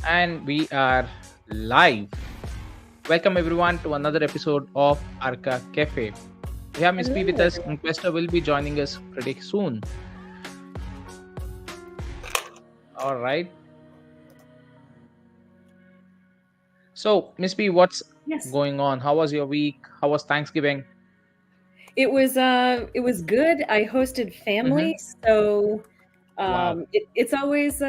And we are live. Welcome everyone to another episode of Archa Cafe. We have Miss P with Hello, us, everyone. and Questa will be joining us pretty soon. All right. So, Miss P, what's Yes, going on? How was your week? How was Thanksgiving? it was good. I hosted family, Mm-hmm. so Wow. it's always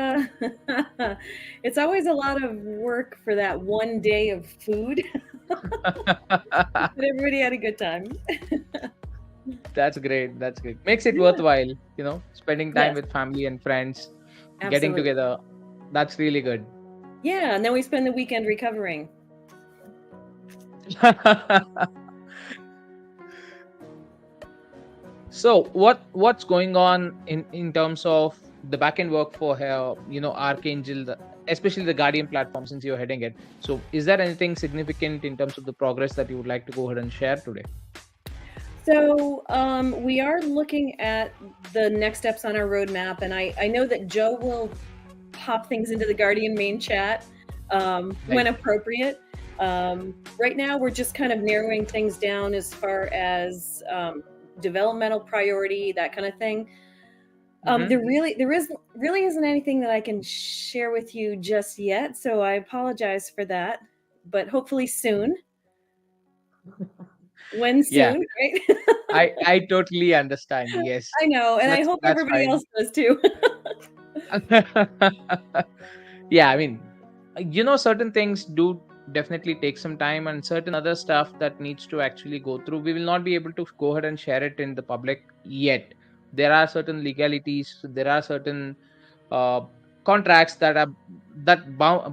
it's always a lot of work for that one day of food, but everybody had a good time. That's great. That's great. Makes it Yeah. worthwhile, spending time Yes, with family and friends, getting absolutely. together. That's really good. Yeah, and then we spend the weekend recovering. So what's going on in terms of the backend work for here, Archangel, especially the Guardian platform since you're heading it. So is there anything significant in terms of the progress that you would like to go ahead and share today? So we are looking at the next steps on our roadmap, and I know that Joe will pop things into the Guardian main chat when Right. appropriate. Right now, we're just kind of narrowing things down as far as developmental priority, that kind of thing. Mm-hmm. There really isn't anything that I can share with you just yet, so I apologize for that. But hopefully soon. When Yeah, soon, right? I totally understand. Yes, I know, and I hope that's everybody fine. else does too. Yeah, I mean, certain things do definitely take some time, and certain other stuff that needs to actually go through. We will not be able to go ahead and share it in the public yet. There are certain legalities, there are certain uh, contracts that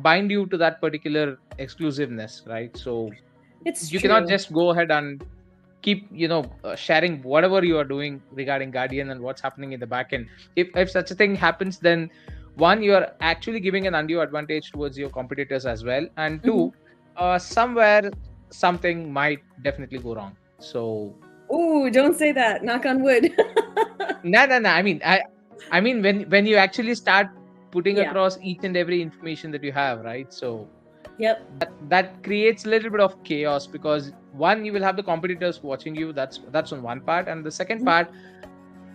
bind you to that particular exclusiveness, right? So It's you cannot true. just go ahead and keep sharing whatever you are doing regarding Guardian and what's happening in the back end. If such a thing happens, then one, you are actually giving an undue advantage towards your competitors as well, and Mhm. two, somewhere something might definitely go wrong. So Ooh, don't say that. Knock on wood. no, I mean when you actually start putting Yeah. across each and every information that you have, right? So Yep. that creates a little bit of chaos, because one, you will have the competitors watching you. That's on one part, and the second Mhm. part,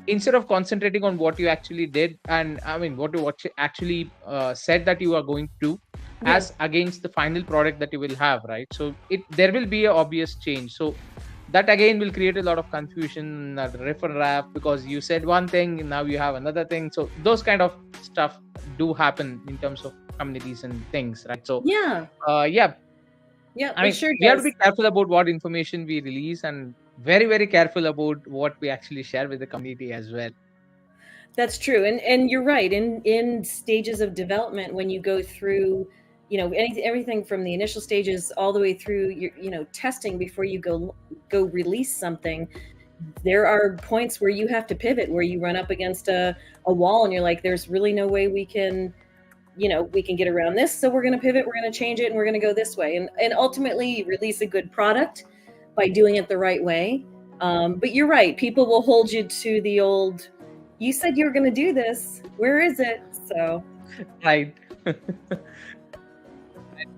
instead of concentrating on what you actually did, and I mean what you actually said that you are going to do, Yeah. as against the final product that you will have, right? So there will be a obvious change. So that again will create a lot of confusion, riff and rap, because you said one thing and now you have another thing. So those kind of stuff do happen in terms of communities and things, right? So Yeah. yeah, Yep. I It mean, sure we have to does. be careful about what information we release, and very, very careful about what we actually share with the community as well. That's true. And you're right. In stages of development, when you go through, everything from the initial stages all the way through your, testing before you go release something, there are points where you have to pivot, where you run up against a wall and you're like, there's really no way we can get around this, so we're going to pivot, we're going to change it, and we're going to go this way, and ultimately release a good product by doing it the right way. But you're right, people will hold you to the old, you said you were going to do this, where is it? So Right.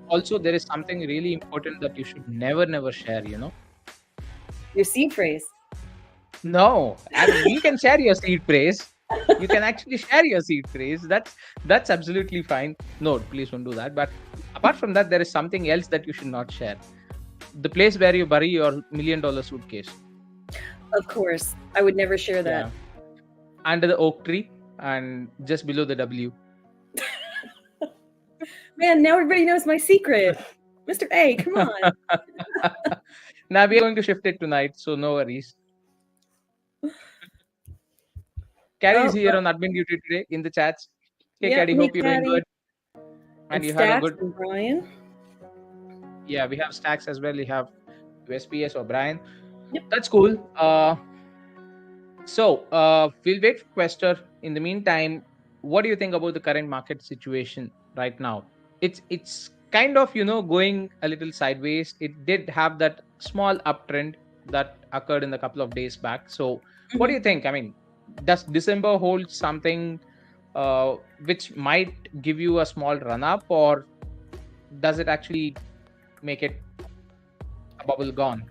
Also, there is something really important that you should never share. your seed phrase. No, I mean, you can share your seed phrase. You can actually share your seed phrase. That's absolutely fine. No, please don't do that. But apart from that, there is something else that you should not share. The place where you bury your $1 million suitcase. Of course, I would never share that. Yeah. Under the oak tree and just below the W. Man, now everybody knows my secret. Mr. A, come on. Now we are going to shift it tonight, so no worries. Carrie is Oh, here on admin duty today in the chats. Hey, yep, Carrie, hope me, you're doing Caddy, good and and you had a Stacks good. and Brian. Yeah, we have stacks as well. We have USPS or Brian. Yep. That's cool. So we'll wait for Quester. In the meantime, what do you think about the current market situation right now? It's kind of going a little sideways. It did have that small uptrend that occurred in a couple of days back. So what do Mhm. you think? I mean, does December hold something which might give you a small run up, or does it actually make it a bubble gone?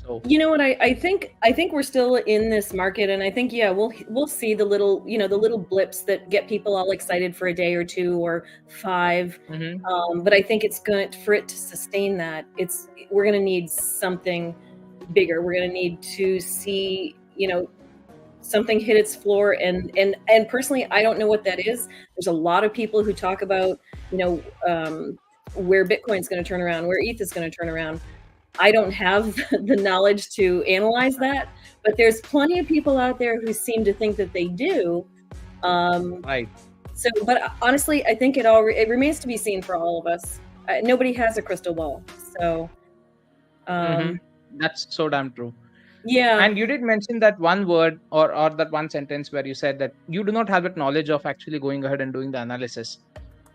So You know what? I think we're still in this market, and I think, yeah, we'll see the little, the little blips that get people all excited for a day or two or five. mhm, But I think it's going for it to sustain that. We're going to need something bigger. We're going to need to see, something hit its floor, and personally, I don't know what that is. There's a lot of people who talk about, you know, where Bitcoin's going to turn around, where ETH is going to turn around. I don't have the knowledge to analyze that, but there's plenty of people out there who seem to think that they do. Um, right. but honestly, I think it remains to be seen for all of us. Nobody has a crystal ball, so Hmm. um, That's so damn true. yeah. And you did mention that one word, or that one sentence where you said that you do not have that knowledge of actually going ahead and doing the analysis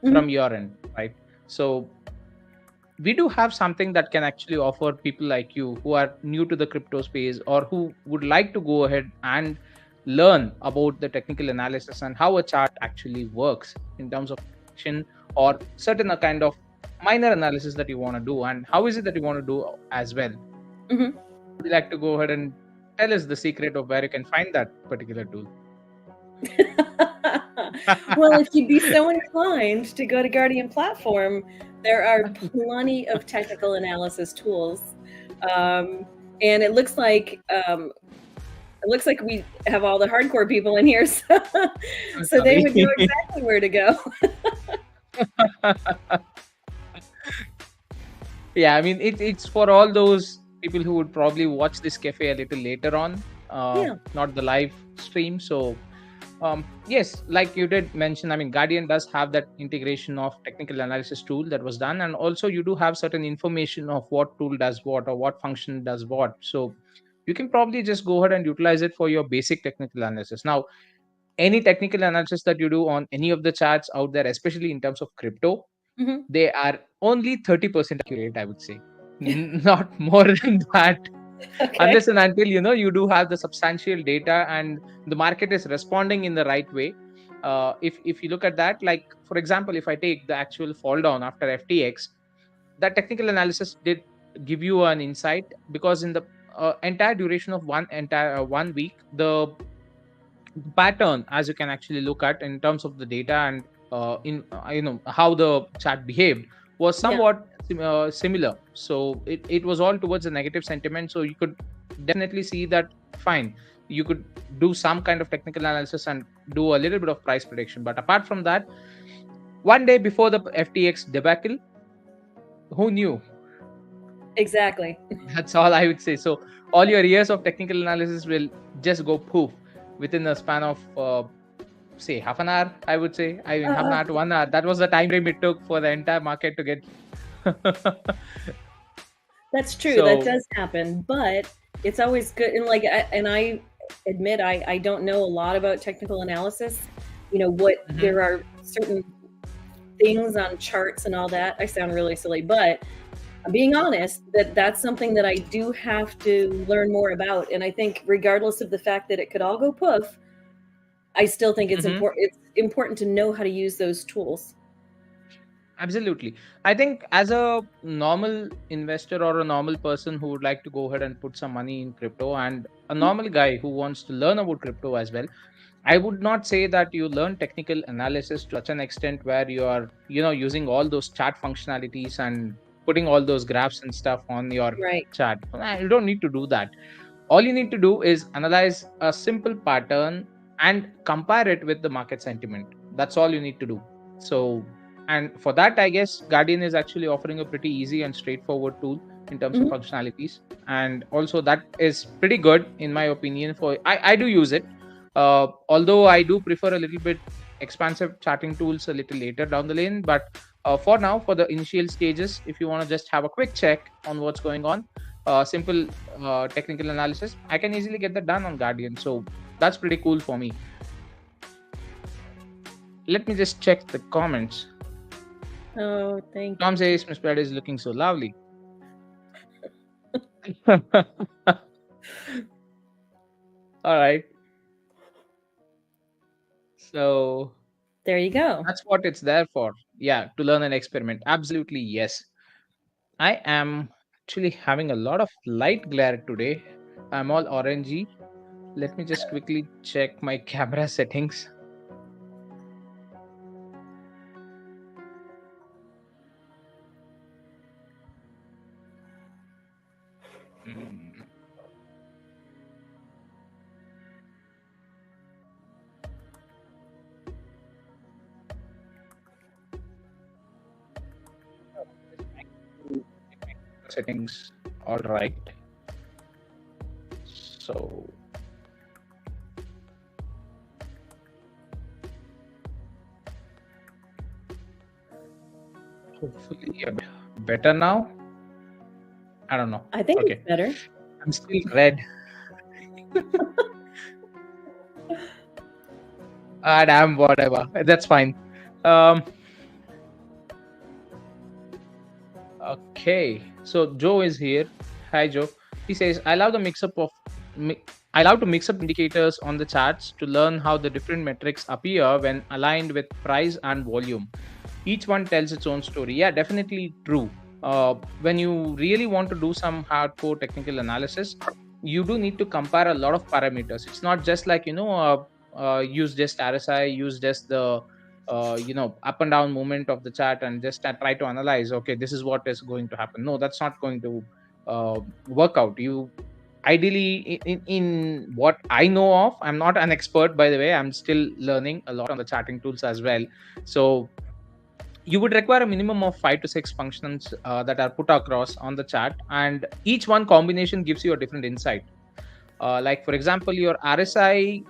from Mhm. your end, right? So we do have something that can actually offer people like you who are new to the crypto space, or who would like to go ahead and learn about the technical analysis and how a chart actually works in terms of action, or certain kind of minor analysis that you want to do, and how is it that you want to do as well. Mhm. Would you like to go ahead and tell us the secret of where you can find that particular tool? Well, if you'd be so inclined to go to Guardian Platform, there are plenty of technical analysis tools, um, and it looks like we have all the hardcore people in here, I'm so they sorry. would know exactly where to go. Yeah, I mean, it's for all those people who would probably watch this cafe a little later on, Yeah. not the live stream. So yes, like you did mention, I mean, Guardian does have that integration of technical analysis tool that was done, and also you do have certain information of what tool does what, or what function does what. So you can probably just go ahead and utilize it for your basic technical analysis. Now, any technical analysis that you do on any of the charts out there, especially in terms of crypto, Mhm. they are only 30% accurate, I would say. Not more than that, Okay. unless and until you do have the substantial data and the market is responding in the right way. If you look at that, like for example, if I take the actual fall down after FTX, that technical analysis did give you an insight, because in the entire duration of one week, the pattern, as you can actually look at in terms of the data, and in how the chart behaved, was Yeah. somewhat similar. So it was all towards a negative sentiment, so you could definitely see that. Fine, you could do some kind of technical analysis and do a little bit of price prediction, but apart from that, one day before the FTX debacle, who knew? Exactly. That's all I would say. So all your years of technical analysis will just go poof within a span of say half an hour, I would say. I mean, half an Uh, hour to 1 hour. That was the time frame it took for the entire market to get. that's true. That So, does happen, but it's always good. And I admit I don't know a lot about technical analysis. What mhm, there are certain things on charts and all that. I sound really silly, but I'm being honest that's something that I do have to learn more about. And I think regardless of the fact that it could all go poof, I still think it's mhm, important. It's important to know how to use those tools. absolutely. I think as a normal investor or a normal person who would like to go ahead and put some money in crypto, and a Mhm. normal guy who wants to learn about crypto as well, I would not say that you learn technical analysis to such an extent where you are, using all those chart functionalities and putting all those graphs and stuff on your Right. chart. You don't need to do that. All you need to do is analyze a simple pattern and compare it with the market sentiment. That's all you need to do. So, and for that, I guess Guardian is actually offering a pretty easy and straightforward tool in terms of Mhm. functionalities. And also, that is pretty good, in my opinion. I do use it. Although I do prefer a little bit expansive charting tools a little later down the lane. But for now, for the initial stages, if you want to just have a quick check on what's going on, simple technical analysis, I can easily get that done on Guardian. So that's pretty cool for me. Let me just check the comments. Oh, thank Tom you. says Miss Brad is looking so lovely. All right. So There you go. that's what it's there for. yeah, to learn and experiment. Absolutely, yes. I am actually having a lot of light glare today. I'm all orangey. Let me just quickly check my camera settings. Mm, just trying to make my camera settings all right. So hopefully a bit better now. I don't know. I think it's Okay, better. I'm still red. Ah, damn, whatever. That's fine. Um, Okay, so Joe is here. Hi, Joe. He says, "I love the mix-up of mi- I love to mix up indicators on the charts to learn how the different metrics appear when aligned with price and volume. Each one tells its own story." Yeah, definitely true. When you really want to do some hardcore technical analysis, you do need to compare a lot of parameters. It's not just like use just RSI, use just the up and down movement of the chart and just try to analyze, okay, this is what is going to happen. No, that's not going to work out. You ideally, in what I know of, I'm not an expert, by the way, I'm still learning a lot on the charting tools as well. So you would require a minimum of 5 to 6 functions that are put across on the chart, and each one combination gives you a different insight. Like for example, your RSI,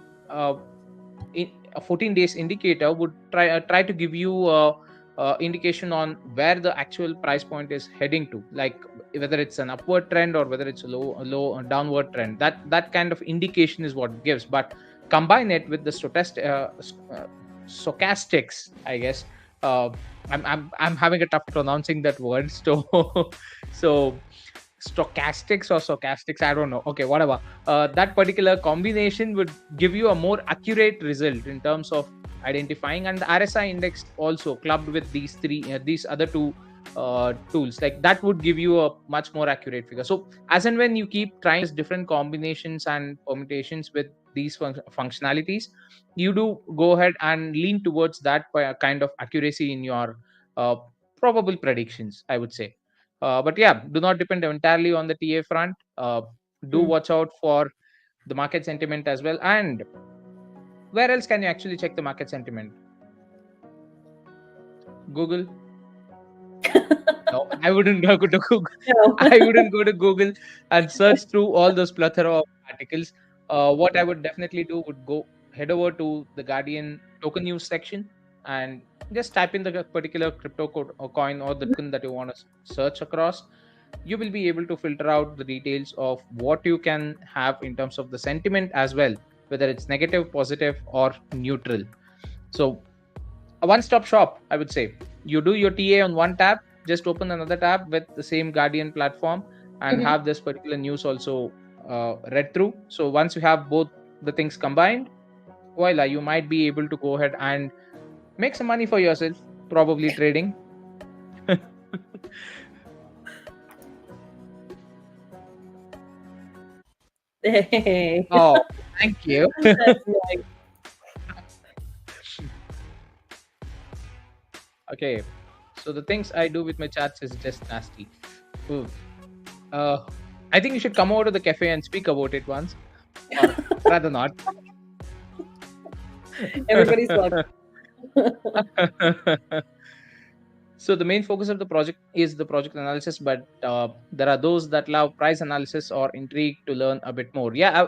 a 14 days indicator would try to give you indication on where the actual price point is heading to, like whether it's an upward trend or whether it's a downward trend. That kind of indication is what it gives. But combine it with the stochastics, I guess. uh, I'm having a tough pronouncing that word. So stochastics or stochastics, I don't know. Okay, whatever. That particular combination would give you a more accurate result in terms of identifying. And the RSI index also clubbed with these other two tools, like that would give you a much more accurate figure. So as and when you keep trying different combinations and permutations with these functionalities, you do go ahead and lean towards that kind of accuracy in your uh, probable predictions, I would say. But yeah, do not depend entirely on the TA front. Do Mm. watch out for the market sentiment as well. And where else can you actually check the market sentiment? Google? No, I wouldn't go to Google. No. I wouldn't go to Google and search through all those plethora of articles. What I would definitely do would go head over to the Guardian token news section and just type in the particular crypto code or coin or the token that you want to search across. You will be able to filter out the details of what you can have in terms of the sentiment as well, whether it's negative, positive, or neutral. So a one-stop shop, I would say. You do your TA on one tab, just open another tab with the same Guardian platform and Mhm. have this particular news also read through. So once you have both the things combined, voila, you might be able to go ahead and make some money for yourself, probably trading. Hey, Oh, thank you. that's nice. Okay, so the things I do with my chats is just nasty. Ooh. Uh, I think you should come over to the cafe and speak about it once, or rather not. Everybody's welcome. So the main focus of the project is the project analysis, but there are those that love price analysis or intrigue to learn a bit more. Yeah,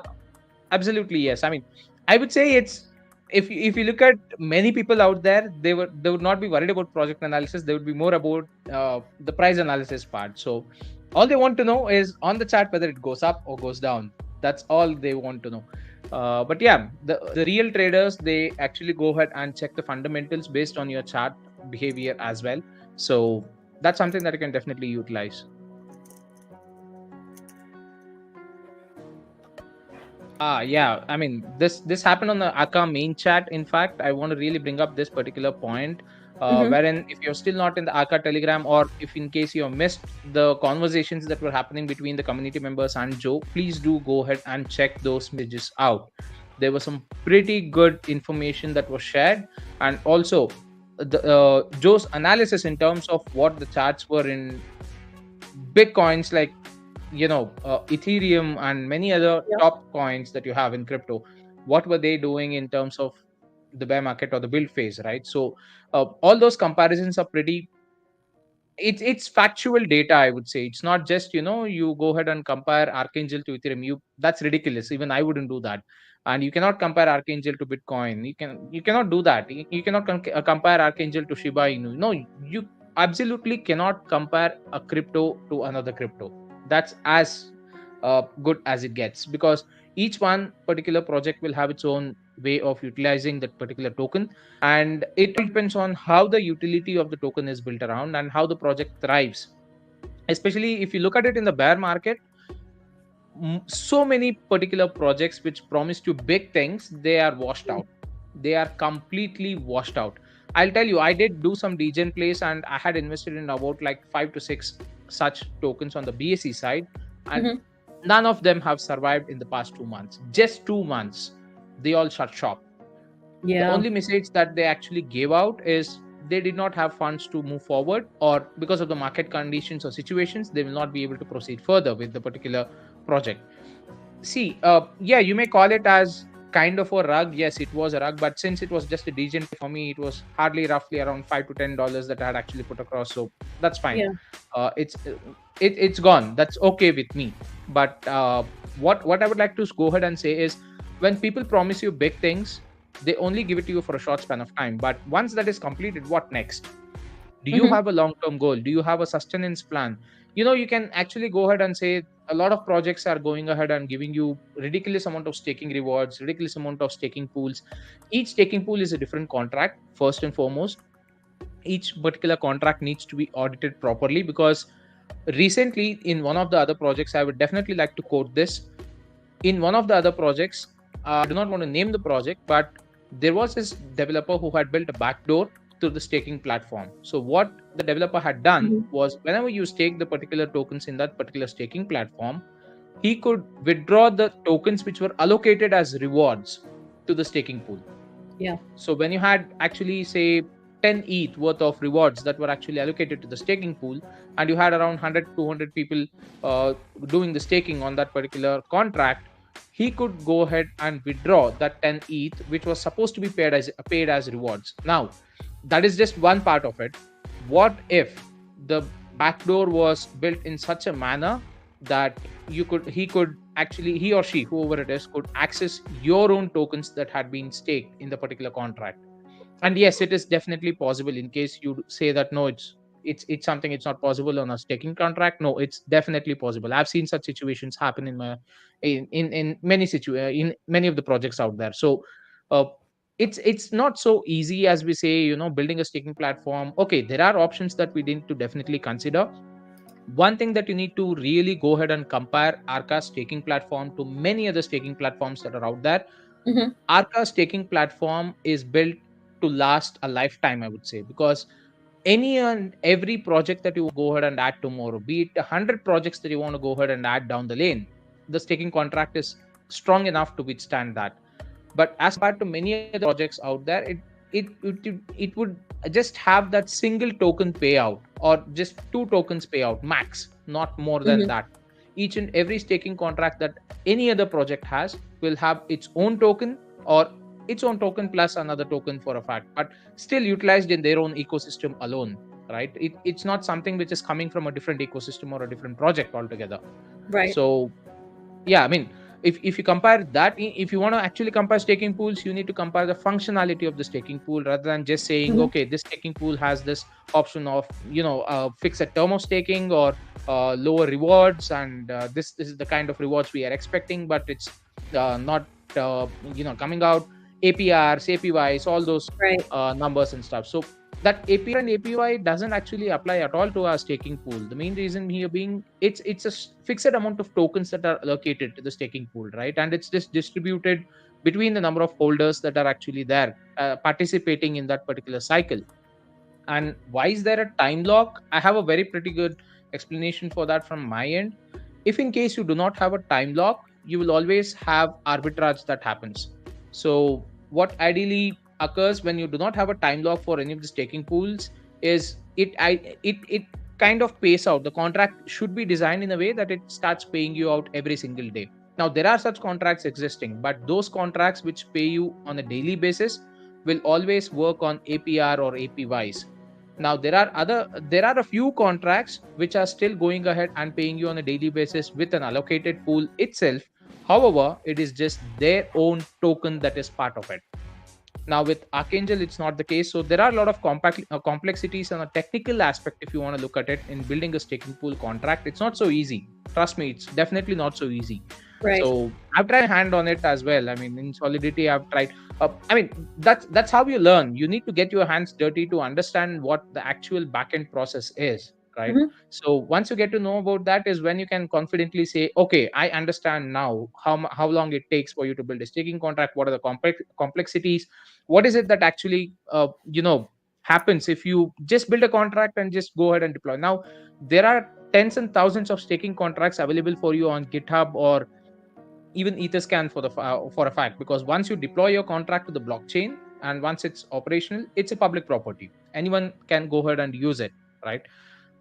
absolutely, yes. I mean, I would say it's, if you look at many people out there, they would not be worried about project analysis. They would be more about the price analysis part. So all they want to know is on the chart whether it goes up or goes down. That's all they want to know. But yeah, the real traders, they actually go ahead and check the fundamentals based on your chart behavior as well. So that's something that you can definitely utilize. Yeah. I mean, this happened on the Aka main chat. In fact, I want to really bring up this particular point, Mm-hmm. wherein if you're still not in the Aka Telegram, or if in case you have missed the conversations that were happening between the community members and Joe, please do go ahead and check those messages out. There was some pretty good information that was shared, and also Joe's analysis in terms of what the charts were in big coins like Ethereum and many other Yeah. top coins that you have in crypto. What were they doing in terms of the bear market or the build phase, right? So all those comparisons are pretty, it's factual data, I would say. It's not just you go ahead and compare Archangel to Ethereum. That's ridiculous. Even I wouldn't do that. And you cannot compare Archangel to Bitcoin. You cannot do that. You cannot compare Archangel to Shiba Inu. No, you absolutely cannot compare a crypto to another crypto. That's as good as it gets, because each one particular project will have its own way of utilizing that particular token, and it all depends on how the utility of the token is built around and how the project thrives. Especially if you look at it in the bear market, so many particular projects which promised you big things, they are washed out. They are completely washed out. I'll tell you, I did do some degen plays, and I had invested in about like 5 to 6 such tokens on the BSE side, and Mm-hmm. none of them have survived in the past 2 months. Just 2 months, they all shut shop. The Yeah. only message that they actually gave out is they did not have funds to move forward, or because of the market conditions or situations, they will not be able to proceed further with the particular project. See, yeah, you may call it as kind of a rug. Yes, it was a rug, but since it was just a degen for me, it was hardly roughly around $5 to $10 that I had actually put across. So that's fine. Yeah. It's gone. That's okay with me. But what I would like to go ahead and say is, when people promise you big things, they only give it to you for a short span of time. But once that is completed, what next? Do you Mm-hmm. have a long term goal? Do you have a sustenance plan? You can actually go ahead and say a lot of projects are going ahead and giving you ridiculous amount of staking rewards, ridiculous amount of staking pools. Each staking pool is a different contract, first and foremost. Each particular contract needs to be audited properly, because recently in one of the other projects, I would definitely like to quote this. In one of the other projects, I do not want to name the project, but there was this developer who had built a backdoor to the staking platform. So what the developer had done Mm-hmm. was, whenever you stake the particular tokens in that particular staking platform, he could withdraw the tokens which were allocated as rewards to the staking pool. Yeah. So when you had actually say 10 ETH worth of rewards that were actually allocated to the staking pool, and you had around 100 200 people doing the staking on that particular contract, he could go ahead and withdraw that 10 ETH which was supposed to be paid as rewards. Now, that is just one part of it. What if the backdoor was built in such a manner that he or she, whoever it is, could access your own tokens that had been staked in the particular contract? And yes, it is definitely possible. In case you say that no, it's something, it's not possible on a staking contract, no, it's definitely possible. I've seen such situations happen in many of the projects out there. So uh, it's not so easy as we say, building a staking platform. Okay, there are options that we need to definitely consider. One thing that you need to really go ahead and compare Arca's staking platform to many other staking platforms that are out there. Mm-hmm. Arca staking platform is built to last a lifetime, I would say, because any and every project that you go ahead and add tomorrow, be it 100 projects that you want to go ahead and add down the lane, the staking contract is strong enough to withstand that. But as compared to many other projects out there, it would just have that single token payout, or just two tokens payout max, not more than Mm-hmm. that. Each and every staking contract that any other project has will have its own token, or its own token plus another token for a fact, but still utilized in their own ecosystem alone, right? It's not something which is coming from a different ecosystem or a different project altogether. Right. So yeah, I mean, if you compare that, if you want to actually compare staking pools, you need to compare the functionality of the staking pool, rather than just saying, Mm-hmm. okay, this staking pool has this option of fixed term of staking, or lower rewards, and this is the kind of rewards we are expecting, but it's not coming out. APRs, APYs, all those Right. numbers and stuff. So that APR and APY doesn't actually apply at all to our staking pool. The main reason here being it's a fixed amount of tokens that are allocated to the staking pool, right? And it's just distributed between the number of holders that are actually there participating in that particular cycle. And why is there a time lock? I have a very pretty good explanation for that from my end. If in case you do not have a time lock, you will always have arbitrage that happens. So what ideally occurs when you do not have a time lock for any of the staking pools is it kind of pays out. The contract should be designed in a way that it starts paying you out every single day. Now there are such contracts existing, but those contracts which pay you on a daily basis will always work on APR or APYs. Now there are a few contracts which are still going ahead and paying you on a daily basis with an allocated pool itself. However, it is just their own token that is part of it. Now with Archangel, it's not the case. So there are a lot of complexities on a technical aspect if you want to look at it in building a staking pool contract. It's not so easy. Trust me, it's definitely not so easy. Right. So I've tried hand on it as well. I mean, in Solidity, I've tried. I mean, that's how you learn. You need to get your hands dirty to understand what the actual backend process is, right? Mhm. So once you get to know about that, is when you can confidently say, okay, I understand now how long it takes for you to build a staking contract. What are the complexities? What is it that actually happens if you just build a contract and just go ahead and deploy? Now there are tens and thousands of staking contracts available for you on GitHub or even Etherscan for a fact, because once you deploy your contract to the blockchain and once it's operational, it's a public property. Anyone can go ahead and use it, right?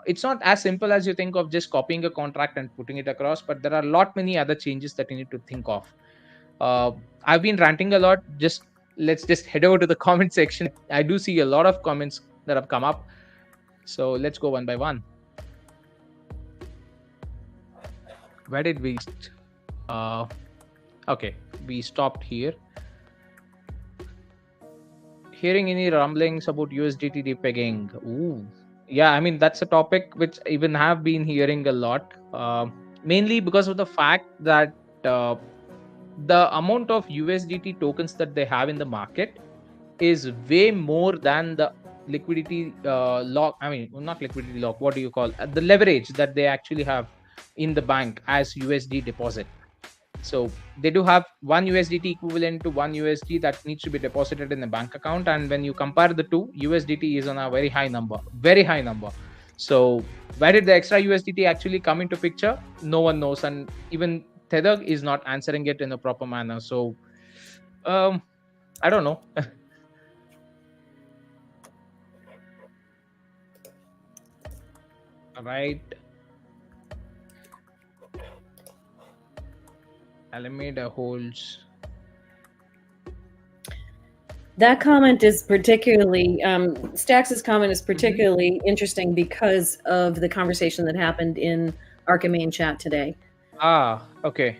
It's not as simple as you think of just copying a contract and putting it across, but there are a lot many other changes that you need to think of. I've been ranting a lot. Let's just head over to the comment section. I do see a lot of comments that have come up, so let's go one by one. Where did we okay, we stopped here. Hearing any rumblings about USDT depegging? Ooh, yeah, I mean that's a topic which even have been hearing a lot, mainly because of the fact that the amount of USDT tokens that they have in the market is way more than the liquidity lock. I mean, not liquidity lock. What do you call the leverage that they actually have in the bank as USD deposit? So they do have one USDT equivalent to one USD that needs to be deposited in the bank account. And when you compare the two, USDT is on a very high number. So where did the extra USDT actually come into picture? No one knows. And even Tether is not answering it in a proper manner. So I don't know. All right. Alameda holds. That comment is particularly, Stax's comment is particularly interesting because of the conversation that happened in Archa main chat today. Okay.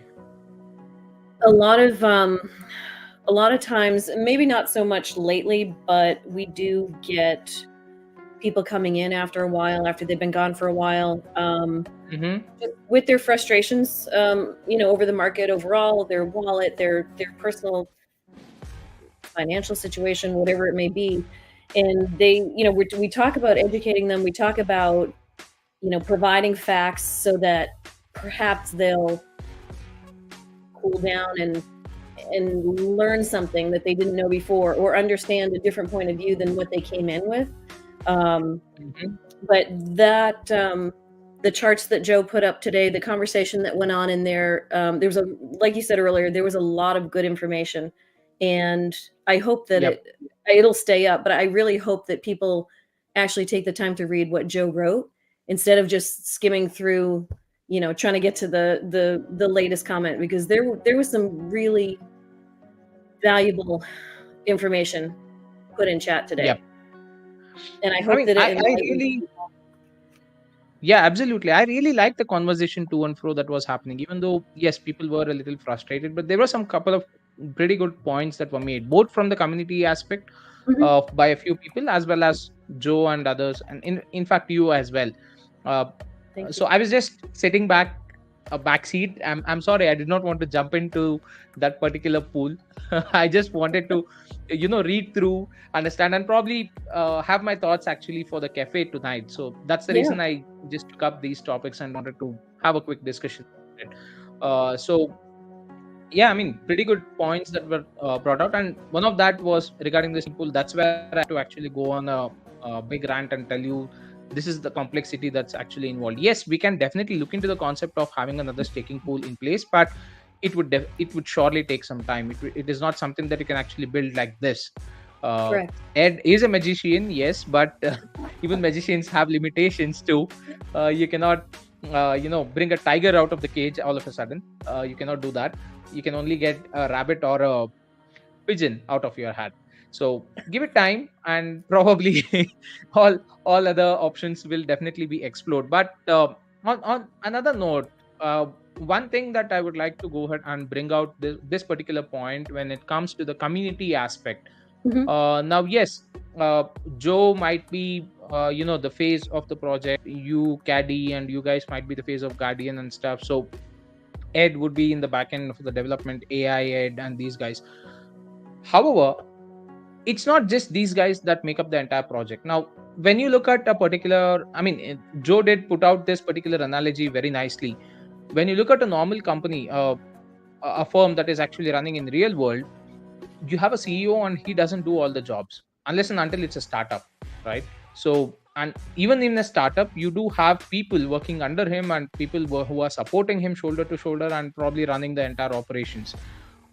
A lot of times, maybe not so much lately, but we do get people coming in after a while, after they've been gone for a while, with their frustrations, over the market overall, their wallet, their personal financial situation, whatever it may be. And they, we talk about educating them. We talk about, providing facts so that perhaps they'll cool down and learn something that they didn't know before, or understand a different point of view than what they came in with. But that, the charts that Joe put up today, the conversation that went on in there, there's like you said earlier, there was a lot of good information, and I hope that it'll stay up, but I really hope that people actually take the time to read what Joe wrote instead of just skimming through, trying to get to the latest comment, because there was some really valuable information put in chat today. And I hope that yeah, absolutely. I really liked the conversation to and fro that was happening, even though, yes, people were a little frustrated, but there were some couple of pretty good points that were made, both from the community aspect by a few people, as well as Joe and others, and in fact, you as well. So I was just sitting back a backseat. I'm sorry, I did not want to jump into that particular pool. I just wanted to, read through, understand, and probably have my thoughts actually for the cafe tonight. So that's the Yeah. reason I just took up these topics and wanted to have a quick discussion about it. So yeah, I mean, pretty good points that were brought out, and one of that was regarding the swimming pool. That's where I had to actually go on a big rant and tell you this is the complexity that's actually involved. Yes, we can definitely look into the concept of having another staking pool in place, but it would surely take some time. It is not something that you can actually build like this. uh, Correct. Ed is a magician, yes, but even magicians have limitations too. You cannot bring a tiger out of the cage all of a sudden. You cannot do that. You can only get a rabbit or a pigeon out of your hat. So give it time, and probably all all other options will definitely be explored. But on another note, one thing that I would like to go ahead and bring out this particular point when it comes to the community aspect. Hmm. Now, yes, uh, Joe might be the face of the project. You, Caddy, and you guys might be the face of Guardian and stuff. So Ed would be in the back end of the development, AI Ed, and these guys. However, it's not just these guys that make up the entire project. Now, when you look at a particular, I mean, Joe did put out this particular analogy very nicely. When you look at a normal company, a firm that is actually running in the real world, you have a CEO and he doesn't do all the jobs unless and until it's a startup, right? So, and even in a startup, you do have people working under him and people who are supporting him shoulder to shoulder and probably running the entire operations.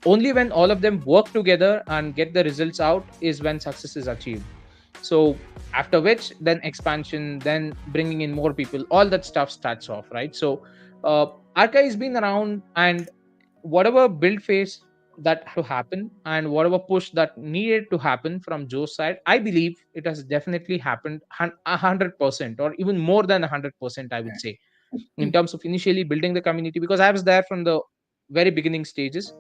Only when all of them work together and get the results out is when success is achieved. So after which, then expansion, then bringing in more people, all that stuff starts off, right? So uh, Arca has been around, and whatever build phase that had to happen and whatever push that needed to happen from Joe's side, I believe it has definitely happened 100%, or even more than 100%, I would say, in terms of initially building the community, because I was there from the very beginning stages.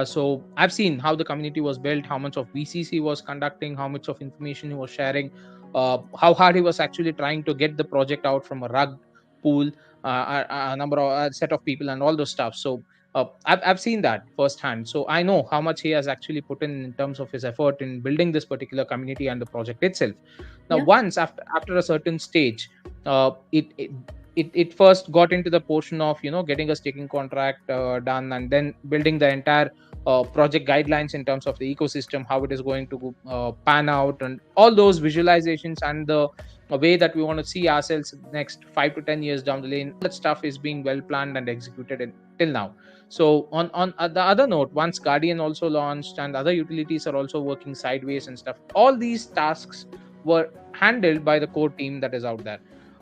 So I've seen how the community was built, how much of VCC was conducting, how much of information he was sharing, how hard he was actually trying to get the project out from a rug pool, a number of a set of people, and all those stuff. So I've seen that firsthand. So I know how much he has actually put in terms of his effort in building this particular community and the project itself. Now, Yeah. once after a certain stage, it first got into the portion of getting a staking contract done, and then building the entire project guidelines in terms of the ecosystem, how it is going to pan out, and all those visualizations, and the way that we want to see ourselves next 5 to 10 years down the lane. That stuff is being well planned and executed till now. So on the other note, once Guardian also launched and other utilities are also working sideways and stuff, all these tasks were handled by the core team that is out there.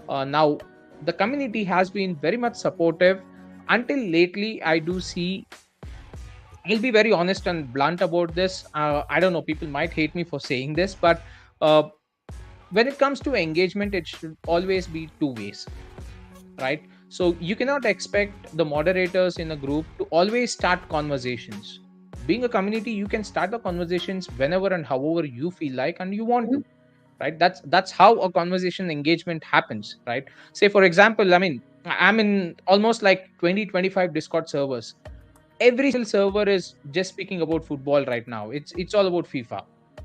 Now the community has been very much supportive until lately. I do see, I'll be very honest and blunt about this. I don't know, people might hate me for saying this, but uh, when it comes to engagement, it should always be two ways, right? So you cannot expect the moderators in a group to always start conversations. Being a community, you can start the conversations whenever and however you feel like and you want Mhm. to, right? That's how a conversation engagement happens, right? Say for example, I mean, I'm in almost like 20-25 Discord servers. Every single server is just speaking about football right now. It's all about FIFA,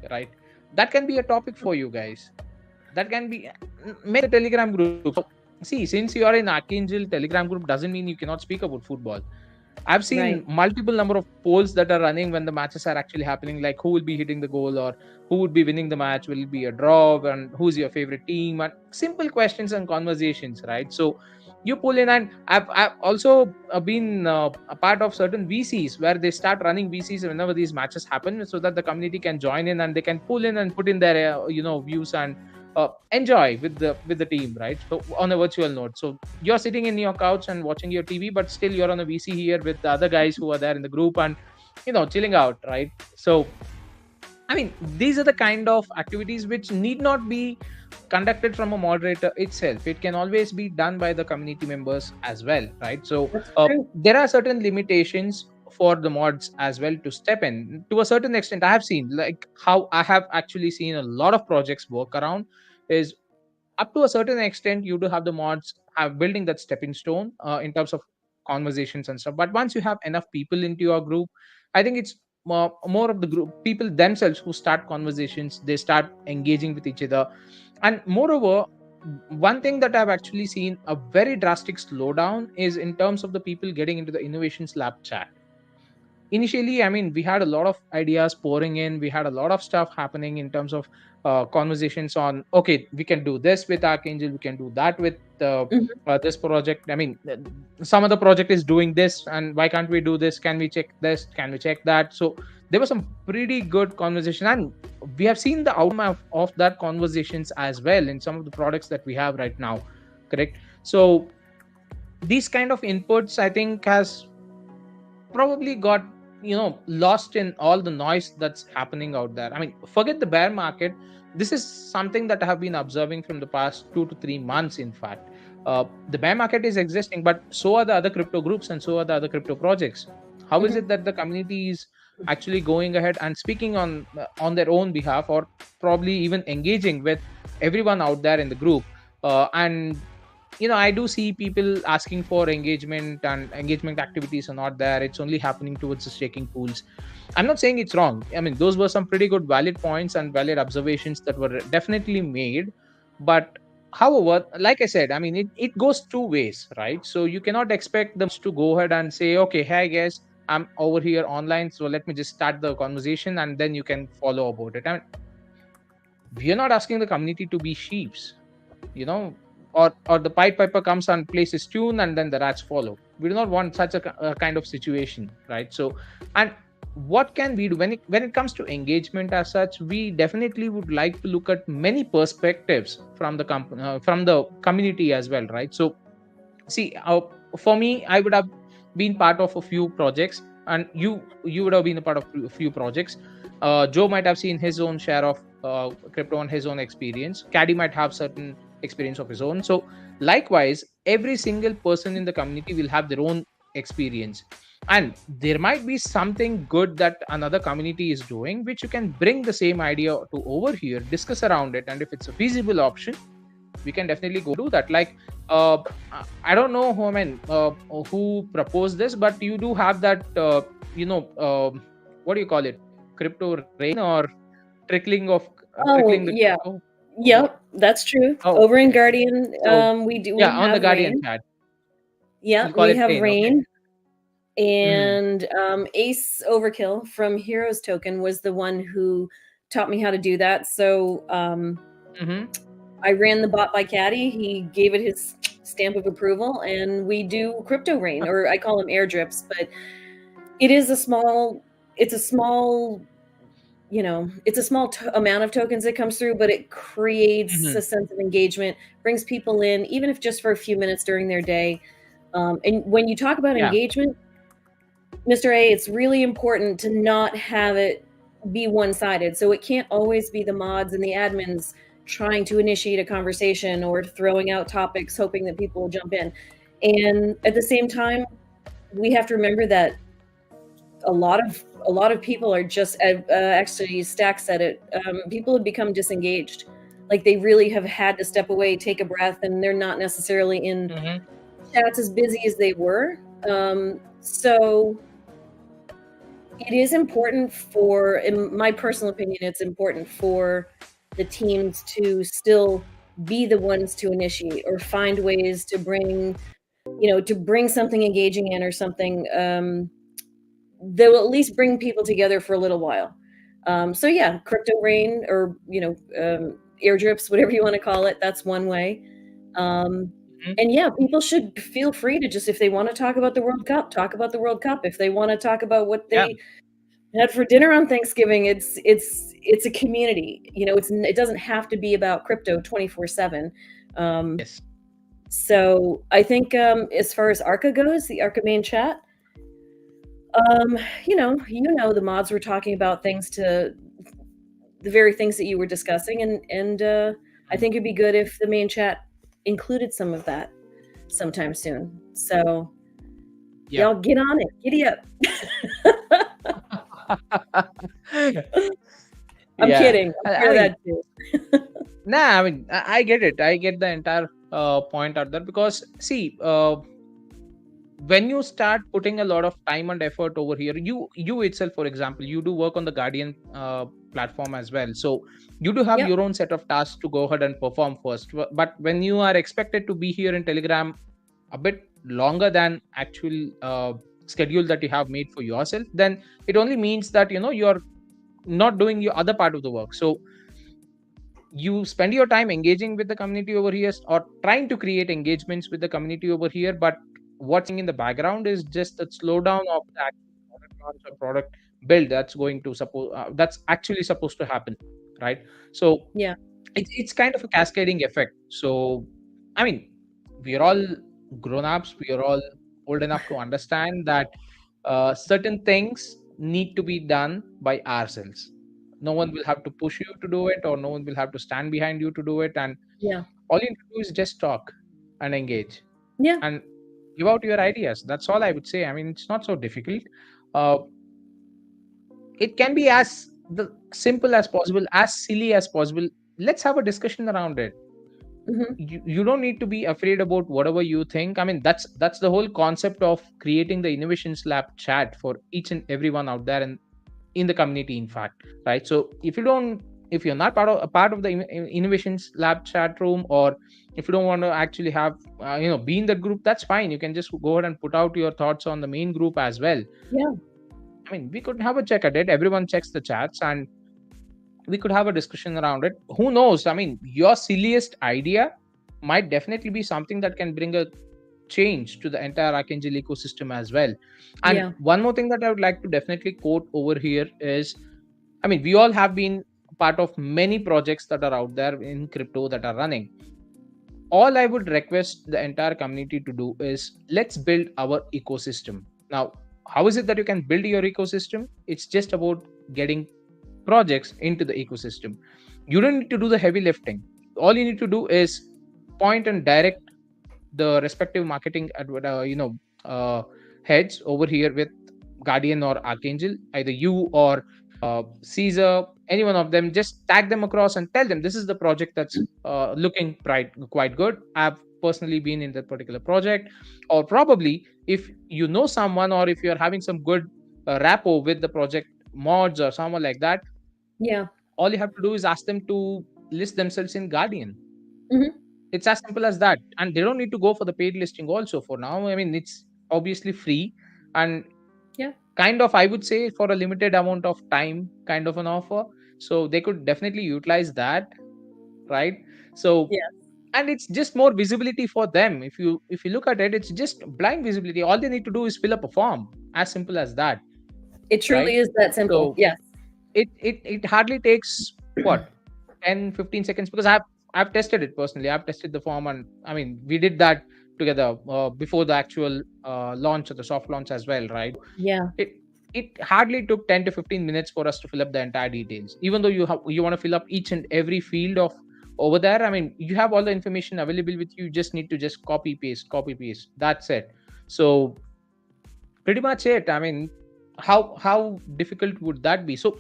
right? That can be a topic for you guys. That can be many Telegram groups. So see, since you are in Archangel Telegram group doesn't mean you cannot speak about football. I've seen Right. multiple number of polls that are running when the matches are actually happening, like who will be hitting the goal or who would be winning the match, will it be a draw, and who's your favorite team, and simple questions and conversations, right? So you pull in, and I've also been a part of certain VCs where they start running VCs whenever these matches happen, so that the community can join in and they can pull in and put in their views and enjoy with the team, right? So on a virtual note, so you're sitting in your couch and watching your TV, but still you're on a VC here with the other guys who are there in the group and chilling out, right? So I mean, these are the kind of activities which need not be conducted from a moderator itself. It can always be done by the community members as well, right? So That's true. there are certain limitations for the mods as well to step in to a certain extent. I have seen, like, how I have actually seen a lot of projects work around is up to a certain extent you do have the mods have building that stepping stone in terms of conversations and stuff. But once you have enough people into your group, I think it's more of the group people themselves who start conversations, they start engaging with each other. And moreover, one thing that I've actually seen a very drastic slowdown is in terms of the people getting into the innovations lab chat. Initially, I mean, we had a lot of ideas pouring in, we had a lot of stuff happening in terms of conversations on, okay, we can do this with Archangel, we can do that with Mhm. this project. I mean, some of the project is doing this, and why can't we do this? Can we check this? Can we check that? So there was some pretty good conversation, and we have seen the outcome of that conversations as well in some of the products that we have right now. Correct. So these kind of inputs, I think, has probably got lost in all the noise that's happening out there. I mean, forget the bear market. This is something that I have been observing from the past 2 to 3 months. In fact, the bear market is existing, but so are the other crypto groups and so are the other crypto projects. How is Mhm. it that the community is actually going ahead and speaking on their own behalf, or probably even engaging with everyone out there in the group? And I do see people asking for engagement, and engagement activities are not there. It's only happening towards the staking pools. I'm not saying it's wrong. I mean, those were some pretty good valid points and valid observations that were definitely made. But however, like I said, I mean, it goes two ways, right? So you cannot expect them to go ahead and say, okay, hey guys, I'm over here online, so let me just start the conversation and then you can follow about it. I mean, we are not asking the community to be sheeps, you know or the pied piper comes and plays his tune and then the rats follow. We do not want such a kind of situation, right? So, and what can we do when it comes to engagement as such? We definitely would like to look at many perspectives from the from the community as well, right? So see, for me, I would have been part of a few projects, and you would have been a part of a few projects. Joe might have seen his own share of crypto and his own experience. Caddy might have certain experience of his own. So likewise, every single person in the community will have their own experience, and there might be something good that another community is doing, which you can bring the same idea to over here, discuss around it, and if it's a feasible option, we can definitely go do that. Like, uh I don't know who, I mean, who proposed this, but you do have that, what do you call it, crypto rain, or trickling of Oh, trickling the yeah. crypto. Yep, that's true. Oh, Over in okay. Guardian, So we yeah, on the have Guardian rain. chat, Yeah, you call we it have rain. Okay. rain. Hmm. And Ace Overkill from Heroes Token was the one who taught me how to do that. So Hmm. I ran the bot by Caddy. He gave it his stamp of approval, and we do crypto rain, or I call them airdrips. But it is a small. It's a small. It's a small amount of tokens that comes through, but it creates Hmm. a sense of engagement, brings people in, even if just for a few minutes during their day. And when you talk about Yeah. engagement, Mr. A, it's really important to not have it be one-sided. So it can't always be the mods and the admins trying to initiate a conversation or throwing out topics, hoping that people will jump in. And at the same time, we have to remember that a lot of people are just actually Stack said it. People have become disengaged. Like they really have had to step away, take a breath, and they're not necessarily in Hmm. chats as busy as they were. So it is important for, in my personal opinion, it's important for the teams to still be the ones to initiate or find ways to bring something engaging in or something that will at least bring people together for a little while. So yeah, crypto rain or airdrips, whatever you want to call it, that's one way. Um, Hmm. and yeah, people should feel free to just, if they want to talk about the World Cup, talk about the World Cup. If they want to talk about what Yeah. they had for dinner on Thanksgiving, it's a community. It doesn't have to be about crypto 24/7. Um, Yes. so I think as far as Arca goes, the Arca main chat, the mods were talking about things to the very things that you were discussing, and I Mm. think it'd be good if the main chat included some of that sometime soon. So Yeah. y'all get on it, giddy up. I'm Yeah. kidding. I'm I sure mean, that too. nah, I mean, I get it. I get the entire point out there, because see, when you start putting a lot of time and effort over here, you itself, for example, you do work on the Guardian platform as well, so you do have Yep. your own set of tasks to go ahead and perform first. But when you are expected to be here in Telegram a bit longer than actual schedule that you have made for yourself, then it only means that you're not doing your other part of the work. So you spend your time engaging with the community over here, or trying to create engagements with the community over here, but what's in the background is just the slowdown of the actual product launch or product build that's going to suppose that's actually supposed to happen, right? So Yeah. it's kind of a cascading effect. So I mean, we are all grown-ups, we are all old enough to understand that certain things need to be done by ourselves. No one will have to push you to do it, or no one will have to stand behind you to do it. And Yeah. all you need to do is just talk and engage Yeah. and give out your ideas. That's all I would say. I mean, it's not so difficult. uh, it can be as the simple as possible, as silly as possible. Let's have a discussion around it. Hmm. You don't need to be afraid about whatever you think. I mean, that's the whole concept of creating the innovations lab chat for each and everyone out there in the community, in fact, right? So if you're not part of the innovations lab chat room, or if you don't want to actually have be in that group, that's fine. You can just go ahead and put out your thoughts on the main group as well. Yeah. I mean, we could have a check at it. Everyone checks the chats, and we could have a discussion around it. Who knows? I mean, your silliest idea might definitely be something that can bring a change to the entire Archangel ecosystem as well. And Yeah. one more thing that I would like to definitely quote over here is, I mean, we all have been part of many projects that are out there in crypto that are running. All I would request the entire community to do is, let's build our ecosystem. Now, how is it that you can build your ecosystem? It's just about getting projects into the ecosystem. You don't need to do the heavy lifting. All you need to do is point and direct the respective marketing heads over here with Guardian or Archangel, either you or Caesar, any one of them. Just tag them across and tell them this is the project that's looking quite good. I've personally been in that particular project. Or probably if you know someone, or if you're having some good rapport with the project mods or someone like that, Yeah. all you have to do is ask them to list themselves in Guardian. Hmm. It's as simple as that. And they don't need to go for the paid listing also for now. I mean, it's obviously free, and Yeah. kind of, I would say, for a limited amount of time kind of an offer. So they could definitely utilize that, right? So, Yeah. and it's just more visibility for them. If you look at it, it's just blind visibility. All they need to do is fill up a form, as simple as that, It right? truly is that simple. So Yes. it hardly takes what, 10-15 seconds, because I've tested it personally. I've tested the form, and I mean, we did that together before the actual launch, or the soft launch as well, right? Yeah. It hardly took 10 to 15 minutes for us to fill up the entire details. Even though you want to fill up each and every field of over there, I mean, you have all the information available with you. You just need to just copy paste, that's it. So pretty much it. I mean, how difficult would that be? So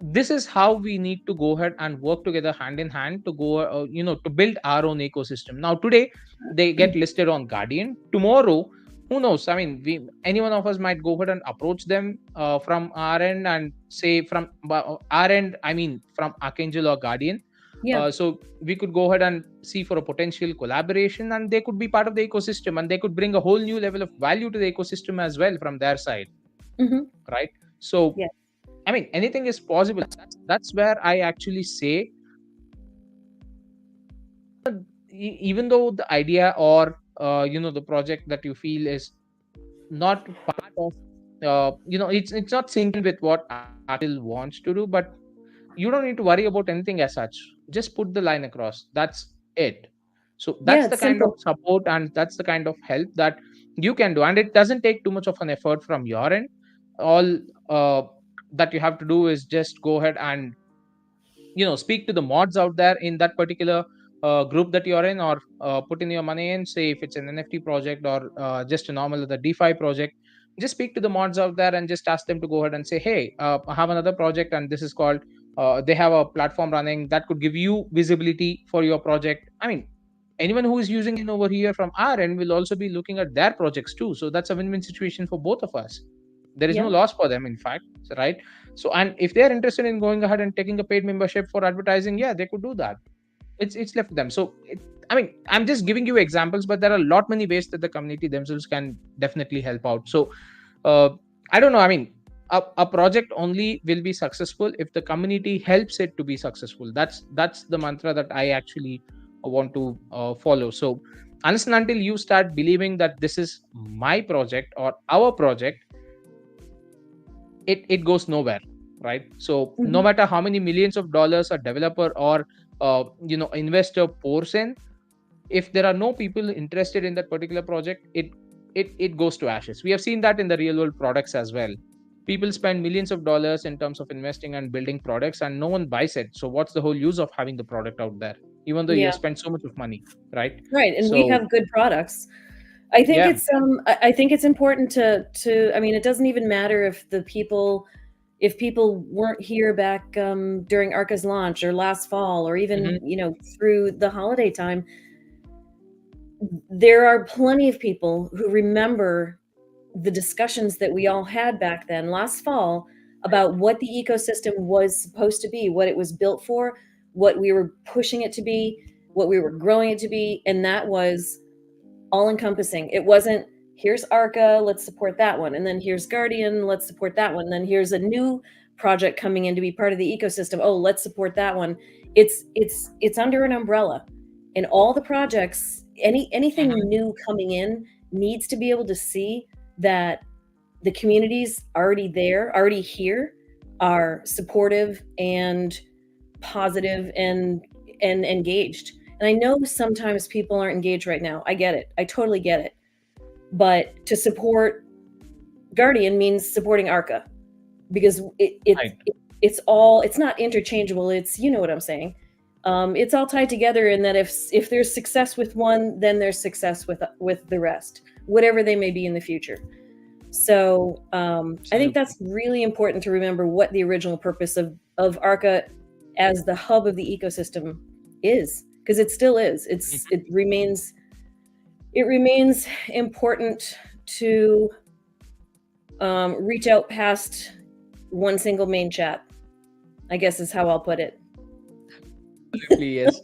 this is how we need to go ahead and work together hand in hand to go to build our own ecosystem. Now today they get listed on Guardian. Tomorrow, who knows? I mean, any one of us might go ahead and approach them from our end, and say from our end, I mean, from Archangel or Guardian. Yeah. So we could go ahead and see for a potential collaboration, and they could be part of the ecosystem, and they could bring a whole new level of value to the ecosystem as well from their side, Hmm. right? So Yeah. I mean, anything is possible. That's where I actually say, even though the idea, or the project that you feel is not part of, it's not syncing with what Akil wants to do, but you don't need to worry about anything as such. Just put the line across. That's it. So Yeah. that's the It's kind of simple. support, and that's the kind of help that you can do, and it doesn't take too much of an effort from your end. All that you have to do is just go ahead and speak to the mods out there in that particular group that you're in, or put in your money in, say if it's an NFT project, or just a normal the DeFi project. Just speak to the mods out there and just ask them to go ahead and say, hey, I have another project, and this is called they have a platform running that could give you visibility for your project. I mean, anyone who is using it over here from our end will also be looking at their projects too. So that's a win-win situation for both of us. There is no Yeah. loss for them, in fact, right? So, and if they're interested in going ahead and taking a paid membership for advertising, yeah, they could do that. It's left to them. So I mean, I'm just giving you examples, but there are a lot many ways that the community themselves can definitely help out. So uh, I don't know, I mean, a project only will be successful if the community helps it to be successful. That's the mantra that I actually want to follow. So unless and until you start believing that this is my project or our project, it goes nowhere, right? So no Hmm. matter how many millions of dollars a developer or investor pours in, if there are no people interested in that particular project, it goes to ashes. We have seen that in the real world products as well. People spend millions of dollars in terms of investing and building products, and no one buys it. So what's the whole use of having the product out there, even though you Yeah. have spent so much of money, right? Right. And we So have good products. I think yeah. I think it's important to I mean, it doesn't even matter if people weren't here back during Arca's launch or last fall or even, Hmm. through the holiday time. There are plenty of people who remember the discussions that we all had back then last fall about what the ecosystem was supposed to be, what it was built for, what we were pushing it to be, what we were growing it to be, and that was all encompassing. It wasn't, here's Arca, let's support that one, and then here's Guardian, let's support that one, and then here's a new project coming in to be part of the ecosystem. Oh, let's support that one. It's under an umbrella, and all the projects, anything Hmm. new coming in needs to be able to see that the communities already there, already here, are supportive and positive and engaged. And I know sometimes people aren't engaged right now. I get it. I totally get it. But to support Guardian means supporting Arca because Right. it's not interchangeable. It's, you know what I'm saying. It's all tied together in that if there's success with one, then there's success with the rest, whatever they may be in the future. So I think Absolutely. that's really important to remember what the original purpose of Arca as the hub of the ecosystem is, because it still is. Mhm. It remains important to reach out past one single main chat, I guess is how I'll put it. Absolutely, yes.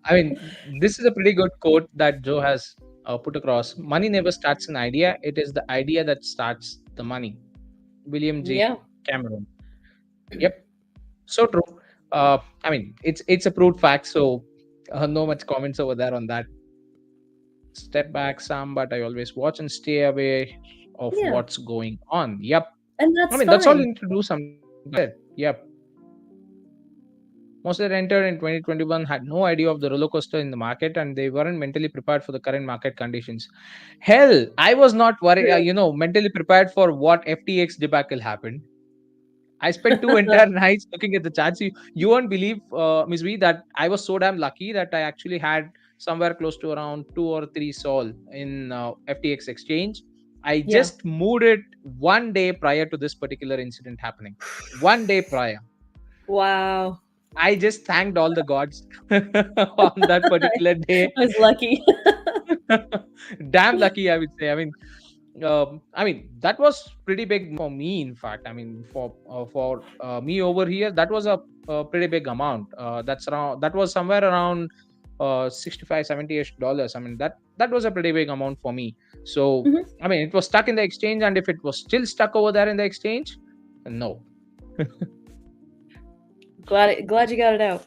I mean, this is a pretty good quote that Joe has put across. Money never starts an idea, it is the idea that starts the money. William J. Yeah. Cameron. Yep, so true. I mean, it's a proved fact, so no much comments over there on that. Step back some, but I always watch and stay away of Yeah. what's going on. Yep. And I that's mean, that's all fine. you need to do sometimes. That's it. Yep. Most that entered in 2021 had no idea of the roller coaster in the market, and they weren't mentally prepared for the current market conditions. Hell, I was not worried, True. mentally prepared for what FTX debacle happened. I spent two entire nights looking at the charts. You won't believe, Ms. V, that I was so damn lucky that I actually had somewhere close to around 2 or 3 sol in FTX exchange. I Yeah. just moved it one day prior to this particular incident happening. One day prior. Wow. I just thanked all the gods on that particular day. I was lucky. Damn lucky, I would say. I mean that was pretty big for me. In fact, I mean for me over here, that was a pretty big amount. That was somewhere around 65 70ish dollars. I mean that was a pretty big amount for me. So Mhm. I mean it was stuck in the exchange, and if it was still stuck over there in the exchange, no. Glad you got it out.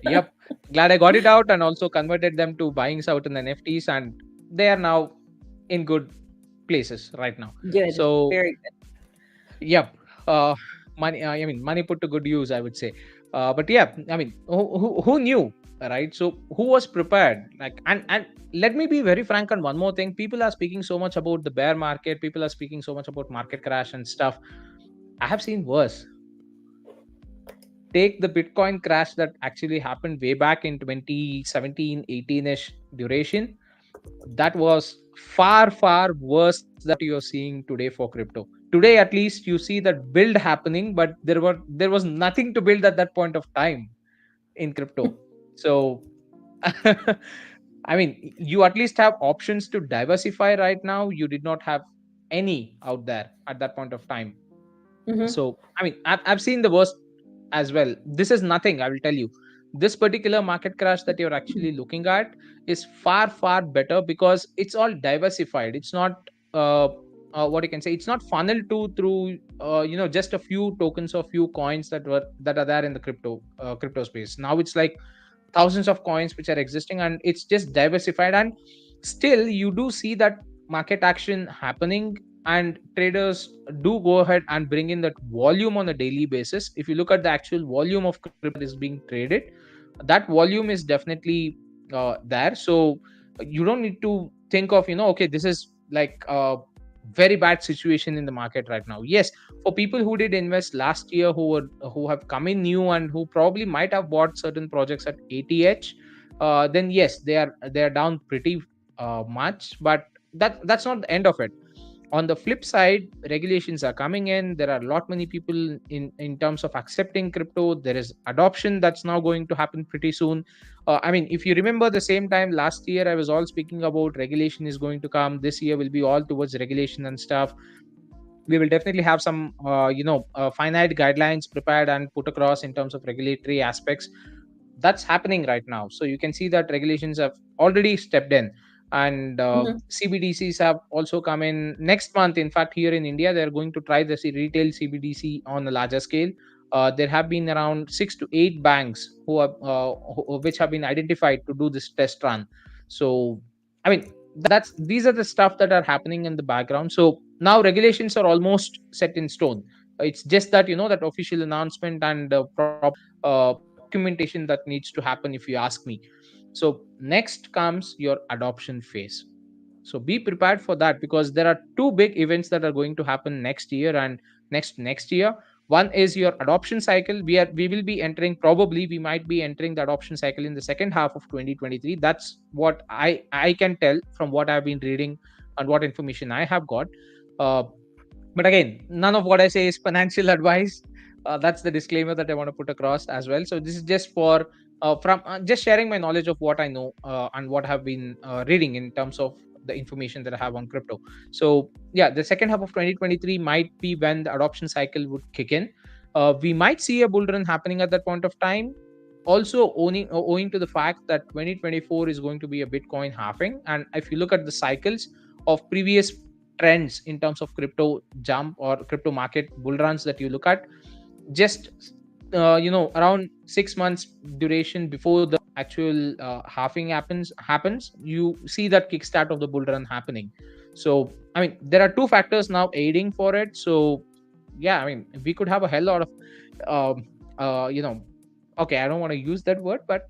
Yep. Glad I got it out and also converted them to buying certain NFTs, and they are now in good places right now. Good. So Very good. yep. Uh, money. I mean, money put to good use, I would say. But yeah, I mean, who knew, right? So who was prepared? Like, and let me be very frank on one more thing. People are speaking so much about the bear market. People are speaking so much about market crash and stuff. I have seen worse. Take the Bitcoin crash that actually happened way back in 2017, 18ish duration. That was far, far worse than what you're seeing today for crypto. Today, at least, you see that build happening, but there was nothing to build at that point of time in crypto. So I mean, you at least have options to diversify right now. You did not have any out there at that point of time. Mm-hmm. So, I mean, I've seen the worst as well. This is nothing, I will tell you. This particular market crash that you're actually looking at is far, far better because it's all diversified. It's not, uh, what you can say, it's not funneled to through, just a few tokens or few coins that are there in the crypto space. Now it's like thousands of coins which are existing, and it's just diversified. And still you do see that market action happening, and traders do go ahead and bring in that volume on a daily basis. If you look at the actual volume of crypto that is being traded, that volume is definitely there. So you don't need to think of, okay, this is like a very bad situation in the market right now. Yes, for people who did invest last year, who have come in new and who probably might have bought certain projects at ATH, then yes, they are down pretty much, but that's not the end of it. On the flip side, regulations are coming in. There are a lot many people in terms of accepting crypto. There is adoption that's now going to happen pretty soon. I mean, if you remember the same time last year, I was all speaking about regulation is going to come. This year will be all towards regulation and stuff. We will definitely have some finite guidelines prepared and put across in terms of regulatory aspects. That's happening right now. So you can see that regulations have already stepped in, and Mm-hmm. CBDCs have also come in next month. In fact, here in India, they're going to try the retail CBDC on a larger scale. There have been around 6 to 8 banks which have been identified to do this test run. So, I mean, that's these are the stuff that are happening in the background. So now regulations are almost set in stone. It's just that that official announcement and documentation that needs to happen, if you ask me. So next comes your adoption phase. So be prepared for that, because there are two big events that are going to happen next year and next year. One is your adoption cycle. We will be entering, probably we might be entering the adoption cycle in the second half of 2023. That's what I can tell from what I've been reading and what information I have got. uh, but again, none of what I say is financial advice. That's the disclaimer that I want to put across as well. So this is just for from just sharing my knowledge of what I know and what I have been reading in terms of the information that I have on crypto. So yeah, the second half of 2023 might be when the adoption cycle would kick in. We might see a bull run happening at that point of time. Also, owing to the fact that 2024 is going to be a Bitcoin halving, and if you look at the cycles of previous trends in terms of crypto jump or crypto market bull runs that you look at, just around 6 months duration before the actual halving happens, you see that kickstart of the bull run happening. So I mean, there are two factors now aiding for it. So yeah, I mean, we could have a hell lot of um, okay, I don't want to use that word, but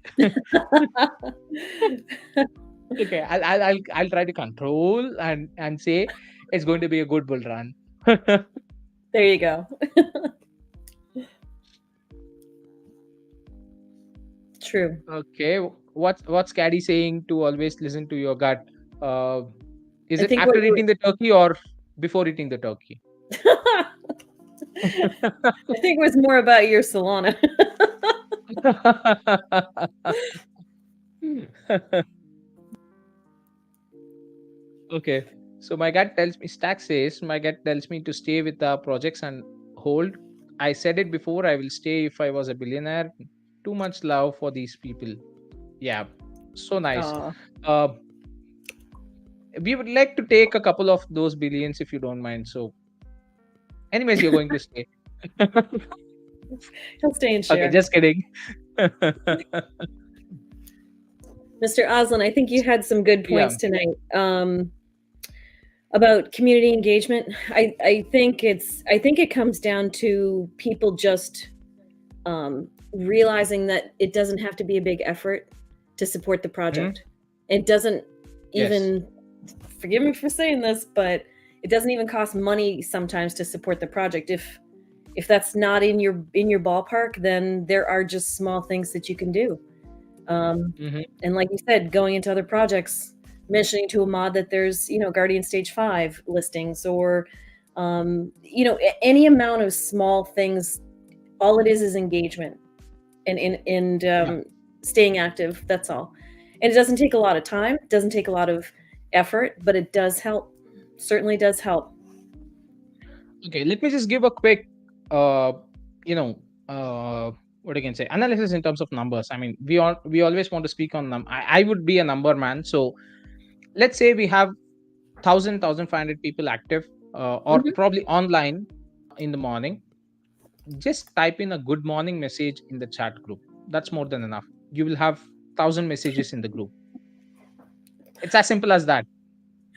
okay, I'll try to control and say it's going to be a good bull run. There you go. True. Okay, what's Caddy saying to always listen to your gut? Uh, is I it think what after you eating the turkey or before eating the turkey? I think it was more about your Solana. Okay, so my gut tells me, Stack says, my gut tells me to stay with the projects and hold. I said it before, I will stay if I was a billionaire. Too much love for these people. Yeah, so nice. Aw. Uh, we would like to take a couple of those billions if you don't mind. So, anyways, you're going to stay. He'll stay and Okay, share. just kidding. Mr. Aslan, I think you had some good Yeah. points tonight about community engagement. I think it comes down to people just realizing that it doesn't have to be a big effort to support the project. It doesn't Yes. even, forgive me for saying this, but it doesn't even cost money sometimes to support the project. If that's not in your ballpark, then there are just small things that you can do. Mm-hmm. And like you said, going into other projects, mentioning to a mod that there's Guardian Stage 5 listings, or any amount of small things. All it is engagement and Yeah. staying active. That's all. And it doesn't take a lot of time, it doesn't take a lot of effort, but it does help. Certainly does help. Okay, let me just give a quick, uh, you know, uh, what I can say, analysis in terms of numbers. I mean, we always want to speak on them. I would be a number man. So let's say we have 1,500 people active, or Hmm. probably online in the morning. Just type in a good morning message in the chat group. That's more than enough. You will have 1,000 messages in the group. It's as simple as that,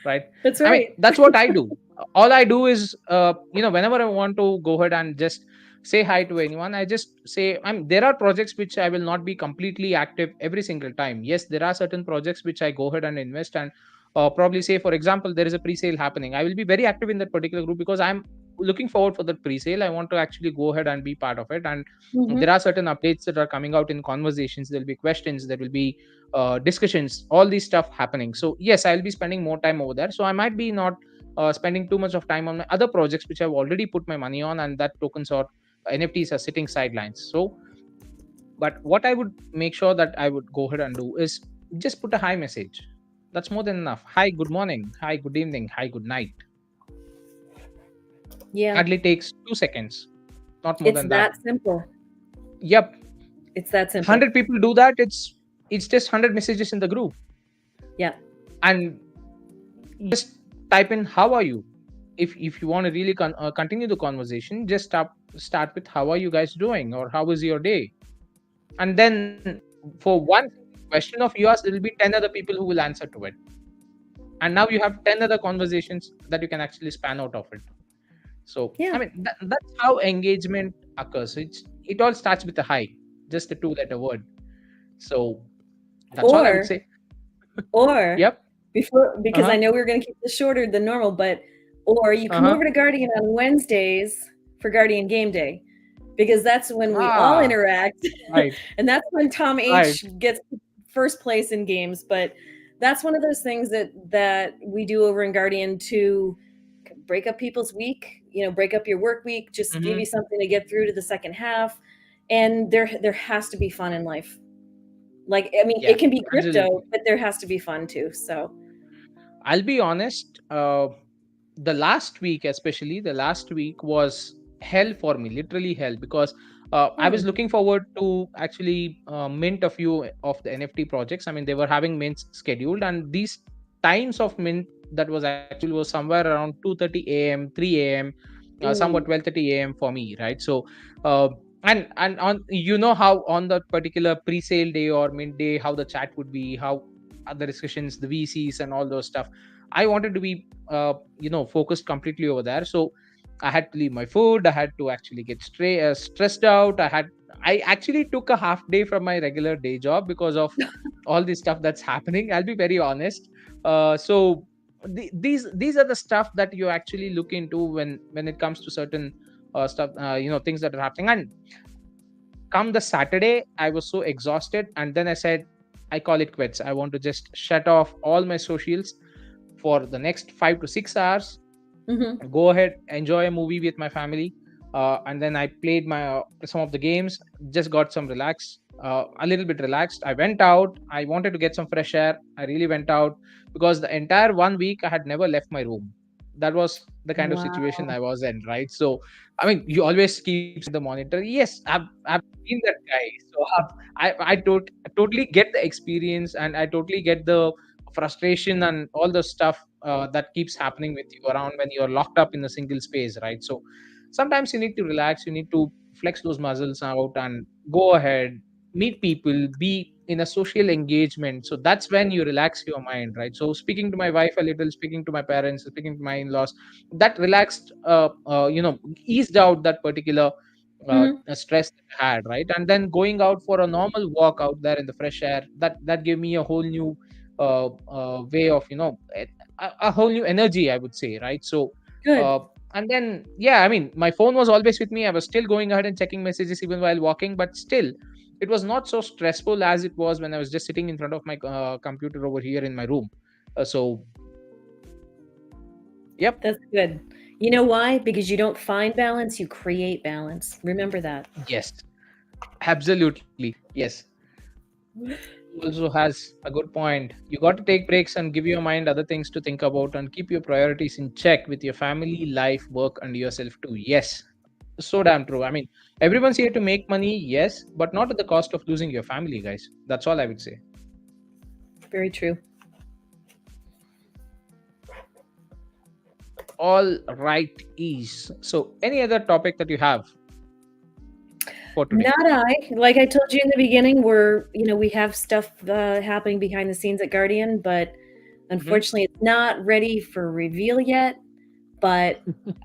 right? That's I mean, right. that's what I do. All I do is, whenever I want to go ahead and just say hi to anyone, I just say, there are projects which I will not be completely active every single time. Yes, there are certain projects which I go ahead and invest, and probably say, for example, there is a pre-sale happening. I will be very active in that particular group because I'm looking forward for that pre-sale. I want to actually go ahead and be part of it. And Hmm. there are certain updates that are coming out in conversations. There'll be questions, there will be discussions, all these stuff happening. So yes, I'll be spending more time over there. So I might be not spending too much of time on my other projects which I've already put my money on, and that tokens or NFTs are sitting sidelines. So, but what I would make sure that I would go ahead and do is just put a hi message. That's more than enough. Hi, good morning. Hi, good evening. Hi, good night. Yeah, Hardly takes 2 seconds, not more it's than that. that simple. Yep, It's that simple. 100 people do that. It's just 100 messages in the group, Yeah. and just type in how are you. If you want to really continue the conversation, just start with how are you guys doing, or how is your day. And then for one question of yours, there will be 10 other people who will answer to it, and now you have 10 other conversations that you can actually span out of it. So Yeah. I mean, that's how engagement occurs. It all starts with a hi, just a two-letter word. So that's all I would Or say. or Yep. before, because I Uh-huh. know we were going to keep this shorter than normal, but or you come Uh-huh. over to Guardian on Wednesdays for Guardian Game Day, because that's when we all Ah, interact, right, and that's when Tom right. H gets first place in games. But that's one of those things that we do over in Guardian to break up people's week. Break up your work week, just give Mm-hmm. you something to get through to the second half. And there has to be fun in life. Like, I mean, Yeah, it can be crypto, absolutely. but there has to be fun too. So, I'll be honest. The last week, especially the last week, was hell for me, literally hell, because I was hmm. looking forward to actually mint a few of the NFT projects. I mean, they were having mints scheduled, and these times of mint that was actually was somewhere around 2:30 a.m., 3 a.m., somewhat Ooh. 12:30 a.m. for me, right? So, uh, and on, how on that particular pre-sale day or mint day, how the chat would be, how other discussions, the VCs and all those stuff. I wanted to be focused completely over there. So I had to leave my food. I had to actually get stressed out. I actually took a half day from my regular day job because of all this stuff that's happening. I'll be very honest. So these are the stuff that you actually look into when it comes to certain stuff, things that are happening. And come the Saturday, I was so exhausted, and then I said, I call it quits. I want to just shut off all my socials for the next 5 to 6 hours, Hmm. go ahead, enjoy a movie with my family, and then I played my some of the games, just got some a little bit relaxed. I went out, I wanted to get some fresh air. I really went out because the entire 1 week I had never left my room. That was the kind of situation Wow. I was in, right? So I mean, you always keep checking the monitor. Yes, I've been that guy. So I totally get the experience, and I totally get the frustration and all the stuff that keeps happening with you around when you're locked up in a single space, right? So sometimes you need to relax, you need to flex those muscles out and go ahead, meet people, be in a social engagement. So that's when you relax your mind, right? So speaking to my wife a little, speaking to my parents, speaking to my in-laws, that relaxed eased out that particular Hmm. stress that I had, right? And then going out for a normal walk out there in the fresh air, that gave me a whole new way of a whole new energy, I would say, right? So Good. uh, and then yeah, I mean, my phone was always with me. I was still going ahead and checking messages even while walking, but still it was not so stressful as it was when I was just sitting in front of my computer over here in my room. So yep. That's good. You know why? Because you don't find balance, you create balance. Remember that. Yes, absolutely, yes. also has a good point. You got to take breaks and give your mind other things to think about and keep your priorities in check with your family, life, work, and yourself too. Yes, so damn true. I mean, everyone's here to make money, yes, but not at the cost of losing your family, guys. That's all I would say. Very true. All right, is so. Any other topic that you have for today? Not I. Like I told you in the beginning, we have stuff happening behind the scenes at Guardian, but Hmm. unfortunately, it's not ready for reveal yet. But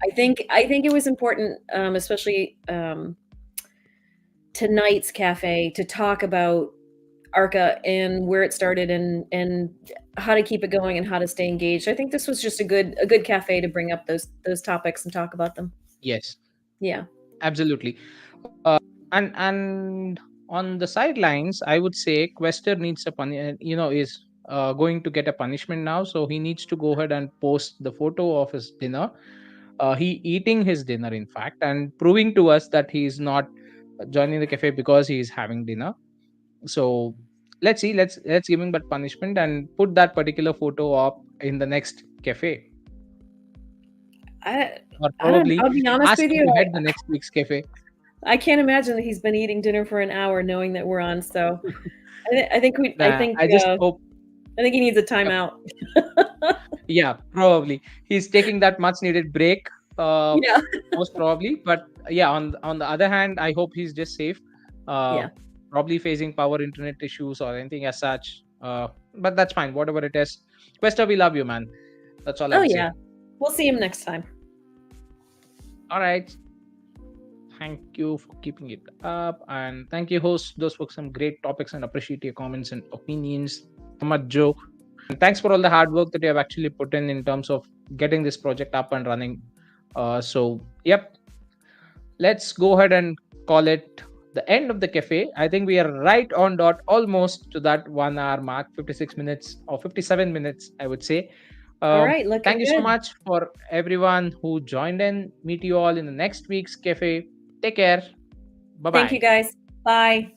I think it was important, especially tonight's cafe, to talk about Arca and where it started and how to keep it going and how to stay engaged. I think this was just a good cafe to bring up those topics and talk about them. Yes, Yeah. absolutely. And on the sidelines, I would say Quester needs a is going to get a punishment now, so he needs to go ahead and post the photo of his dinner. He eating his dinner, in fact, and proving to us that he is not joining the cafe because he is having dinner. So let's see, let's give him that punishment and put that particular photo up in the next cafe, I or I don't. probably I'll be honest ask with him you. to head the next week's cafe. I can't imagine that he's been eating dinner for an hour knowing that we're on. So I think we. I Nah, think. I just hope. I think he needs a Yep. timeout. Yeah, probably he's taking that much needed break. Uh, Yeah. Most probably, but yeah. On the other hand, I hope he's just safe. Uh, Yeah. Probably facing power internet issues or anything as such. But that's fine. Whatever it is, Questa, we love you, man. That's all I Oh would say. yeah. We'll see him next time. All right. Thank you for keeping it up, and thank you, host. Those were some great topics, and appreciate your comments and opinions. So much, Joe. And thanks for all the hard work that you have actually put in terms of getting this project up and running. So, yep, let's go ahead and call it the end of the cafe. I think we are right on dot, almost to that 1 hour mark, 56 minutes or 57 minutes, I would say. All right. Looking Thank you so good. much for everyone who joined in. Meet you all in the next week's cafe. Take care. Bye Thank you, bye. guys. Bye.